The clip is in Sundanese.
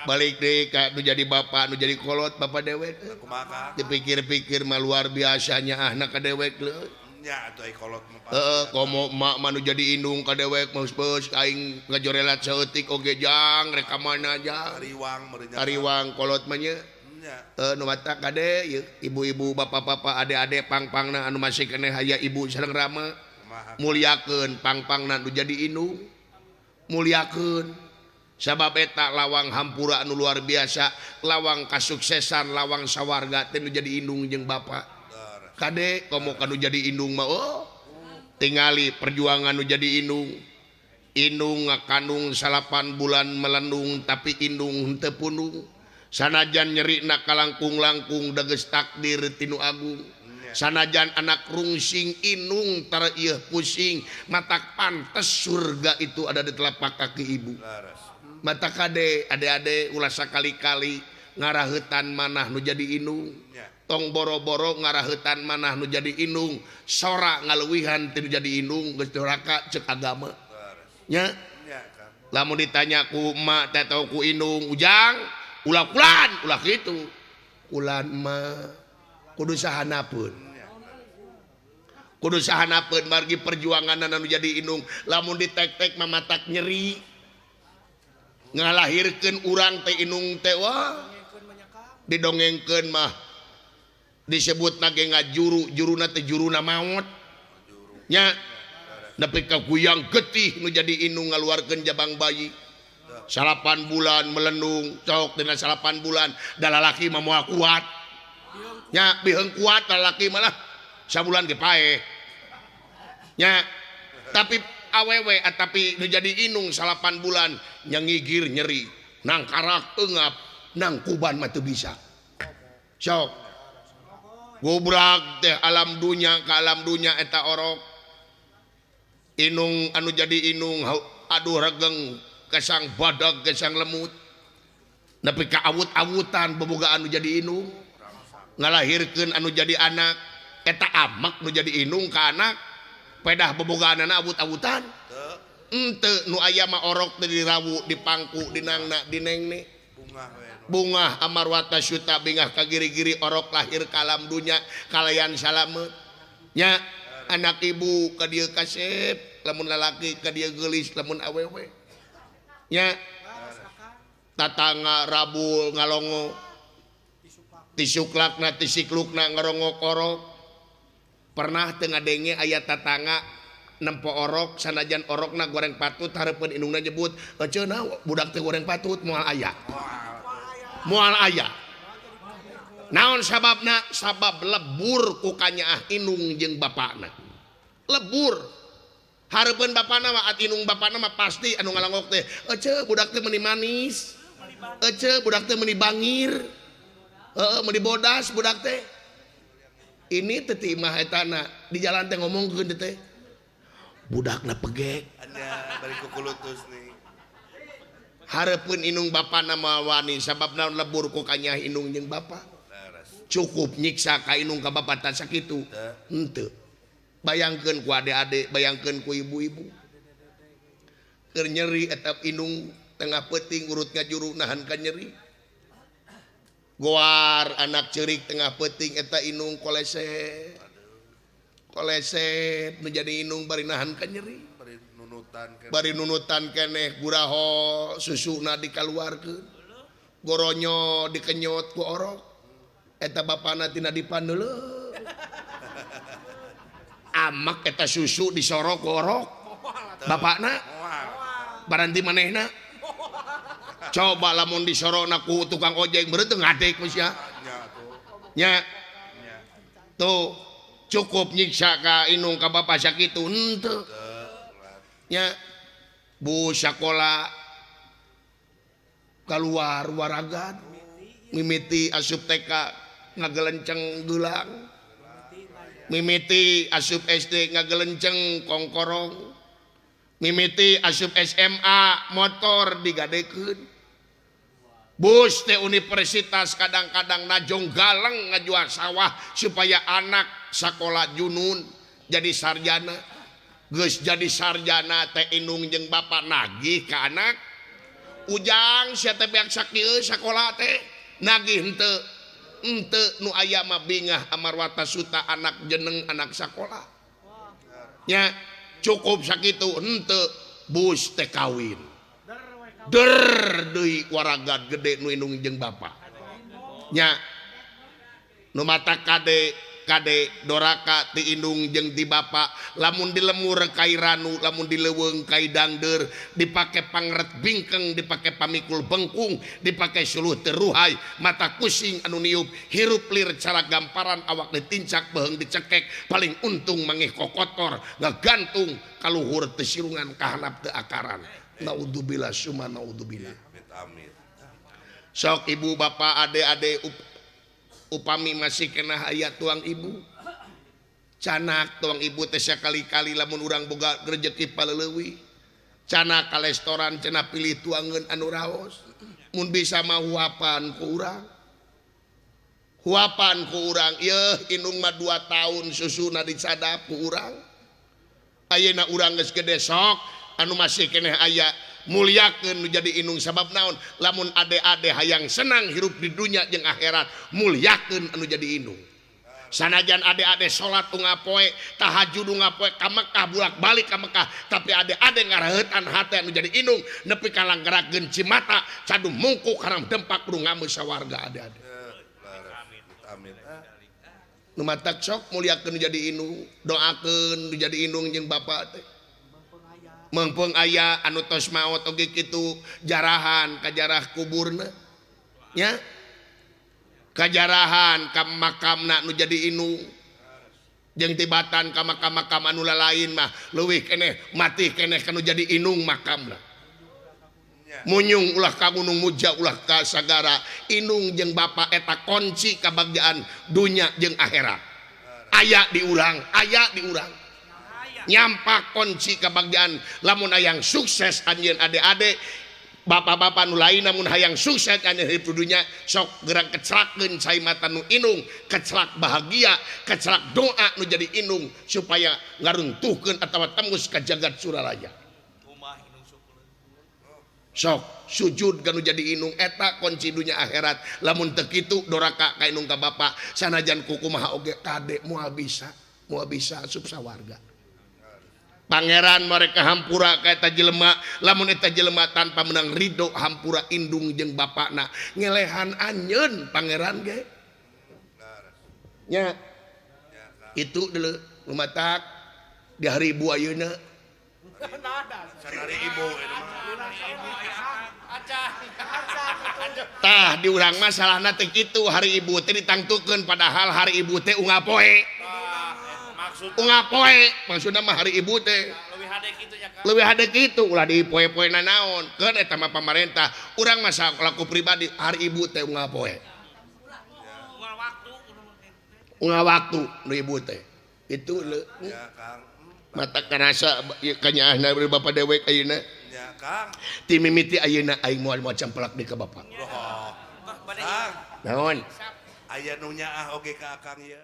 balik deh nu jadi bapak nu jadi kolot bapak dewek dipikir-pikir mah luar biasanya anak ka dewek komo mak manu jadi indung ka dewek mah geus aing ngajorelat saeutik oge jang reka mana jang tariwang kolot mah nya nu mata kade ibu-ibu bapak-bapak ade-ade pang-pangna anu masih keneh aya ibu sareng rama mulyakeun pang-pangna nu jadi indung mulyakeun sabab eta lawang hampura anu luar biasa lawang kasuksesan lawang sawarga teh nu jadi indung jeung bapak kade komo kanu jadi indung mah tingali perjuangan nu jadi indung ngakandung 8 bulan melendung tapi indung henteu punung sanajan nyeri na kalangkung-langkung dages takdir tinu agung sanajan anak rungsing indung tara ieu pusing matak pantes surga itu ada di telapak kaki ibu mata kade ade-ade ulah sakali-kali ngaraheutan manah nu jadi indung tong boro-boro ngaraheutan manah nu jadi indung sora ngaleuwihan tinu jadi indung geus duraka ceuk agama nya lamun ditanya ku emak teh tau ku indung ujang ulah kulan ulah kitu kulan mah kudu sahanapeun margi perjuangan anu jadi indung lamun ditek-tek mamatak nyeri ngalahirkeun urang teh indung teh wah didongengkeun mah disebutna ge ngajuru juruna teh juruna maut nya nepi ka kuyang getih nu jadi indung ngaluarkeun jabang bayi 8 bulan melendung cok dina 8 bulan da lalaki mah moal kuat nya biheung kuat lalaki malah sabulan ge paeh nya tapi awewe tapi nu jadi indung 8 bulan nyangigir nyeri nang karak eungap nang kuban mah teu bisa sok gobrak teh alam dunya ka alam dunya eta orok indung anu jadi indung aduh regeng kesang badag kesang lemut nepi ka awut-awutan boboga anu jadi indung ngalahirkeun anu jadi anak eta amak nu jadi indung ka anak pedah bobogaanana awut-awutan henteu nu aya mah orok teh dirawu dipangku dinangna dinengne bunga amarwata syuta bingah ka giri-giri orok lahir ka alam dunya kalayan salamet nya anak ibu ka dieu kasep lamun lalaki ka dieu geulis lamun awewe nya tatangga rabul ngalongo tisuklakna tisiklukna ngarongo korok pernah teu ngadenge aya tatangga nempo orok sanajan orokna goreng patut hareupeun indungna nyebut eceuna budak teh goreng patut moal aya naon sababna sabab lebur ku kanyaah indung jeung bapana lebur hareupeun bapana mah indung bapana mah pasti anu ngalongok teh ece budak teh meuni manis ece budak teh meuni bangir meuni bodas budak teh ini teh imah etana di jalan teh ngomongkeun teh budakna pegek balik kukulutus nih hareupeun indung bapana mah wani sababna lebur ku kanyah indung jeung bapa cukup nyiksa ka indung ka bapa tah sakitu henteu bayangkeun ku ade-ade bayangkeun ku ibu-ibu keur nyeri eta indung tengah peuting urut ngajuru nahan ka nyeri goar anak ceurik tengah peuting eta indung koleset menjadi indung bari nahan ka nyeri bari nunutan keneh guraho susuna dikaluarkeun goronyo dikenyot ku orok eta bapana tina dipandeuleuh amak eta susu disorok ku orok bapakna baranti manehna coba lamun disorokna ku tukang ojek beureut teu ngadek mah sia nya tuh cukup nyiksa ka indung ka bapa sakitu henteu nya bu sakola keluar waragan mimiti asup TK ngagelenceng gelang mimiti asup SD ngagelenceng kongkorong mimiti asup SMA motor digadekeun bus teh universitas kadang-kadang najong galeng ngajual sawah supaya anak sakola junun jadi sarjana geus jadi sarjana teh indung jeung bapa nagih ka anak ujang sia teh beak sakieu sakola teh nagih henteu nu aya mah bingah amarwata suta anak jeneng anak sakola nya cukup sakitu henteu bus teh kawin der deui waragat gede nu indung jeung bapa nya nu mata kade doraka ti indung jeung ti bapa lamun dilemur kai ranu lamun dileuweung kai dangder dipake pangret bingkeng dipake pamikul bengkung dipake suluh teruhai mata kusing anu niup hirup lir cara gamparan awak ditincak beheung dicekek paling untung mangeh kokotor ngagantung kaluhur teu sirungan kahanap teu akaran naudzubillah summa naudzubillah Amit. sok ibu bapak ade-ade upami masih kena hayat tuang ibu canak tuang ibu teh sakali-kali lamun urang boga rezeki paleuleui canak ka restoran cenah pilih tuangeun anu raos mun bisa mah huapan ku urang yeuh indung mah 2 tahun susuna dicadap ku urang ayeuna urang geus gede sok anu masih keneh aya mulyakeun nu jadi indung sabab naon lamun ade-ade hayang senang hirup di dunia jeung akhirat mulyakeun anu jadi indung sanajan ade-ade salat ngapoe tahajud ngapoe ka Mekah bolak-balik ka Mekah tapi ade-ade ngaraheutan hate anu jadi indung nepi ka langgerakeun cimata cadu mungkuk harang dempak kudu ngameus sawarga ade-ade Amit. nu matak sok mulyakeun nu jadi indung doakeun nu jadi indung jeung bapa teh mengpeng aya anu tos maot oge kitu jarahan ka jarah kuburna nya kajarahan ka makamna nu jadi indung jeung tibatan ka makam-makam anu lain mah leuwih keneh mati keneh kanu jadi indung makamna munyung ulah ka gunung muja ulah ka sagara indung jeung bapa eta kunci kabagjaan dunya jeung akhirat aya diurang nyampak kunci kebahagiaan lamun hayang sukses anjeun ade-ade bapak-bapak nu lain namun hayang sukses anjeun hidup dunya sok gerak kecelakeun cai mata nu indung kecelak bahagia kecelak doa nu jadi indung supaya ngaruntuhkeun atawa tembus ka jagat suralaya sok sujud kanu jadi indung eta kunci dunya akhirat lamun teu kitu doraka ka indung ka bapa sanajan kukumaha oge kade moal bisa asup sawarga pangeran mereka hampura ka eta jelema lamun eta jelema tanpa menang ridho hampura indung jeung bapana ngelehan anjeun pangeran ge nya itu deuleu lumatak di hari ibu ayeuna Sanari ibu tah di urang mah salahna teh kitu hari ibu teh ditangtukeun padahal hari ibu teh unggah poe maksudna mah hari ibu teh leuwih hade kitu ulah di poe-poena naon keun eta mah pamarentah urang mah laku pribadi hari ibu teh unggah poe unggah waktu nu ibu teh itu ya Kang mata karasa kanyaahna bapak dewek ayeuna ya Kang ti mimiti ayeuna aing moal campelak di ka bapak Kang naon aya nu nyaah oge ka Akang ya